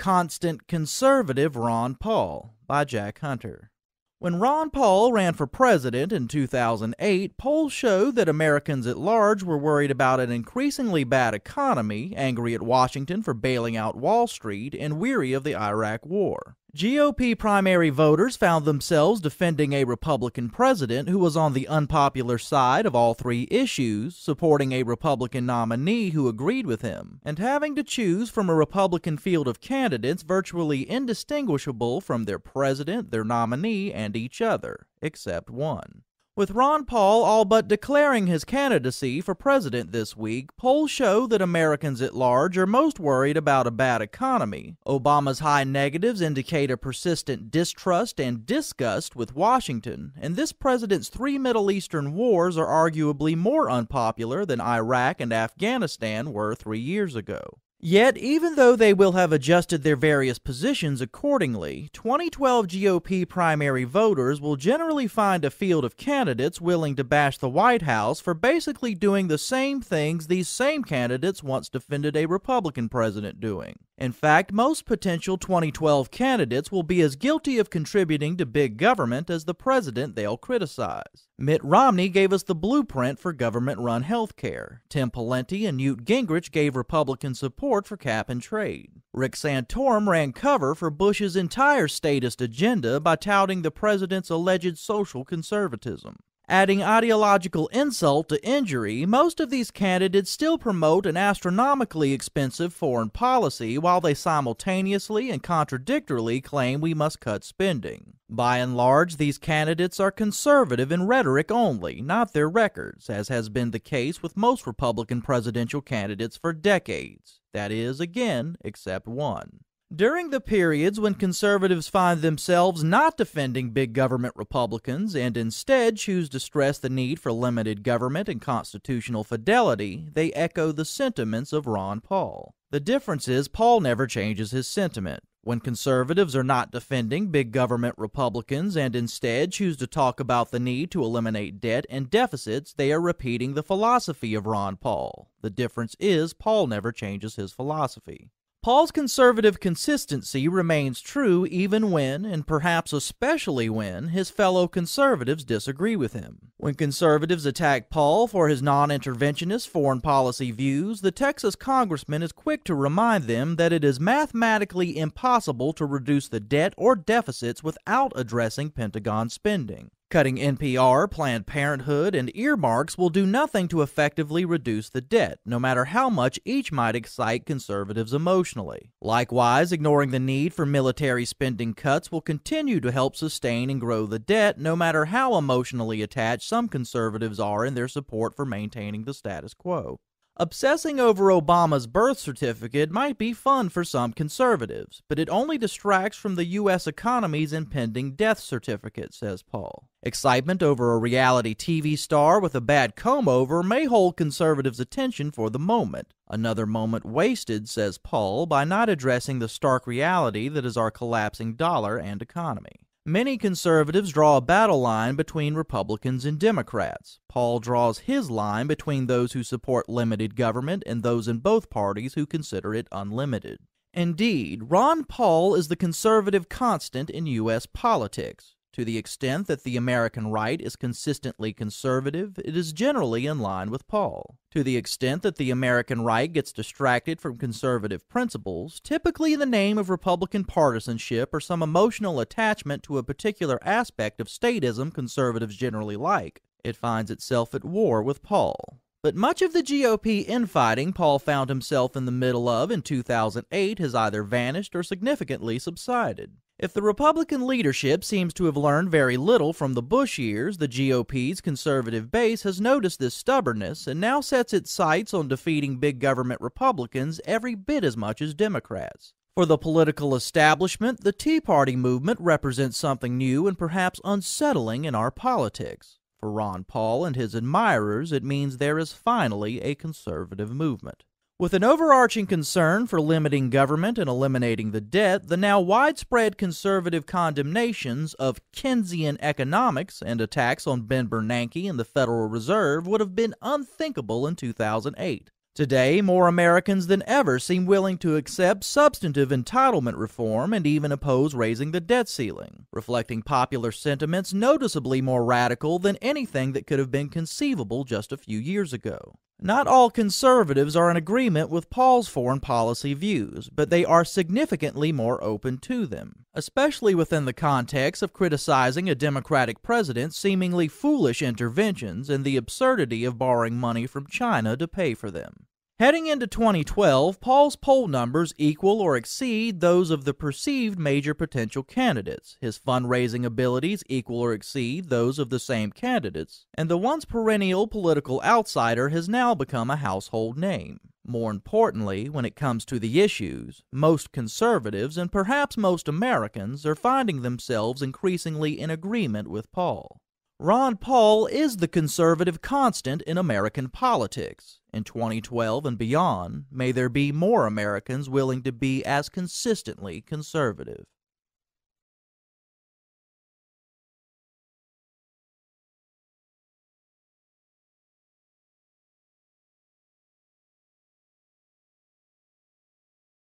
Constant Conservative Ron Paul by Jack Hunter. When Ron Paul ran for president in 2008, polls showed that Americans at large were worried about an increasingly bad economy, angry at Washington for bailing out Wall Street, and weary of the Iraq War. GOP primary voters found themselves defending a Republican president who was on the unpopular side of all three issues, supporting a Republican nominee who agreed with him, and having to choose from a Republican field of candidates virtually indistinguishable from their president, their nominee, and each other, except one. With Ron Paul all but declaring his candidacy for president this week, polls show that Americans at large are most worried about a bad economy. Obama's high negatives indicate a persistent distrust and disgust with Washington, and this president's three Middle Eastern wars are arguably more unpopular than Iraq and Afghanistan were 3 years ago. Yet, even though they will have adjusted their various positions accordingly, 2012 GOP primary voters will generally find a field of candidates willing to bash the White House for basically doing the same things these same candidates once defended a Republican president doing. In fact, most potential 2012 candidates will be as guilty of contributing to big government as the president they'll criticize. Mitt Romney gave us the blueprint for government-run health care. Tim Pawlenty and Newt Gingrich gave Republican support for cap and trade. Rick Santorum ran cover for Bush's entire statist agenda by touting the president's alleged social conservatism. Adding ideological insult to injury, most of these candidates still promote an astronomically expensive foreign policy while they simultaneously and contradictorily claim we must cut spending. By and large, these candidates are conservative in rhetoric only, not their records, as has been the case with most Republican presidential candidates for decades. That is, again, except one. During the periods when conservatives find themselves not defending big government Republicans and instead choose to stress the need for limited government and constitutional fidelity, they echo the sentiments of Ron Paul. The difference is Paul never changes his sentiment. When conservatives are not defending big government Republicans and instead choose to talk about the need to eliminate debt and deficits, they are repeating the philosophy of Ron Paul. The difference is Paul never changes his philosophy. Paul's conservative consistency remains true even when, and perhaps especially when, his fellow conservatives disagree with him. When conservatives attack Paul for his non-interventionist foreign policy views, the Texas congressman is quick to remind them that it is mathematically impossible to reduce the debt or deficits without addressing Pentagon spending. Cutting NPR, Planned Parenthood, and earmarks will do nothing to effectively reduce the debt, no matter how much each might excite conservatives emotionally. Likewise, ignoring the need for military spending cuts will continue to help sustain and grow the debt, no matter how emotionally attached some conservatives are in their support for maintaining the status quo. Obsessing over Obama's birth certificate might be fun for some conservatives, but it only distracts from the U.S. economy's impending death certificate, says Paul. Excitement over a reality TV star with a bad comb-over may hold conservatives' attention for the moment. Another moment wasted, says Paul, by not addressing the stark reality that is our collapsing dollar and economy. Many conservatives draw a battle line between Republicans and Democrats. Paul draws his line between those who support limited government and those in both parties who consider it unlimited. Indeed, Ron Paul is the conservative constant in U.S. politics. To the extent that the American right is consistently conservative, it is generally in line with Paul. To the extent that the American right gets distracted from conservative principles, typically in the name of Republican partisanship or some emotional attachment to a particular aspect of statism conservatives generally like, it finds itself at war with Paul. But much of the GOP infighting Paul found himself in the middle of in 2008 has either vanished or significantly subsided. If the Republican leadership seems to have learned very little from the Bush years, the GOP's conservative base has noticed this stubbornness and now sets its sights on defeating big government Republicans every bit as much as Democrats. For the political establishment, the Tea Party movement represents something new and perhaps unsettling in our politics. For Ron Paul and his admirers, it means there is finally a conservative movement. With an overarching concern for limiting government and eliminating the debt, the now widespread conservative condemnations of Keynesian economics and attacks on Ben Bernanke and the Federal Reserve would have been unthinkable in 2008. Today, more Americans than ever seem willing to accept substantive entitlement reform and even oppose raising the debt ceiling, reflecting popular sentiments noticeably more radical than anything that could have been conceivable just a few years ago. Not all conservatives are in agreement with Paul's foreign policy views, but they are significantly more open to them, especially within the context of criticizing a Democratic president's seemingly foolish interventions and the absurdity of borrowing money from China to pay for them. Heading into 2012, Paul's poll numbers equal or exceed those of the perceived major potential candidates. His fundraising abilities equal or exceed those of the same candidates, and the once perennial political outsider has now become a household name. More importantly, when it comes to the issues, most conservatives and perhaps most Americans are finding themselves increasingly in agreement with Paul. Ron Paul is the conservative constant in American politics. In 2012 and beyond, may there be more Americans willing to be as consistently conservative.